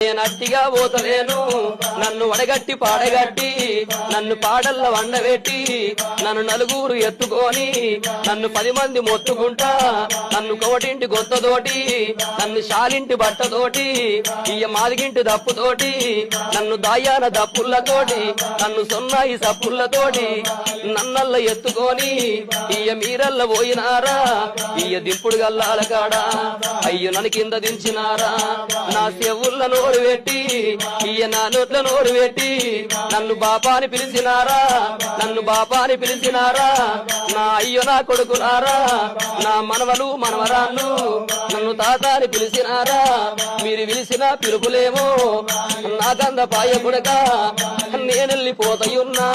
నేనట్టిగా పోతలేను నన్ను వడగట్టి పాడగట్టి నన్ను పాడల్ల వండబెట్టి నన్ను నలుగురు ఎత్తుకొని నన్ను 10 మంది మొత్తుకుంటా నన్ను కోటింటి గొత్తతోటి నన్ను శాలింటి బట్టతోటి ఇయ్య మాదిగింటి దప్పుతోటి నన్ను దాయాన దప్పులతోటి నన్ను సొన్నాయి సప్పులతోటి నన్నల్ల ఎత్తుకొని ఇయ్య మీరల్ల పోయినారా ఇయ్య దింపుడు గల్లాల కాడా అయ్యో నన్ను కింద దించినారా నా చెవుల్ల నోరు పెట్టి ఇయ్య నా నోట్ల నోరు పెట్టి నన్ను బాపాని పిలిచినారా నన్ను బాపాని పిలిచినారా నా అయ్యో నా కొడుకునారా నా మనవలు మనవరాళ్ళు నన్ను తాతాని పిలిచినారా మీరు పిలిచిన పిలుపులేమో నాకంద పాయ కొడక నేనెళ్ళిపోతయున్నా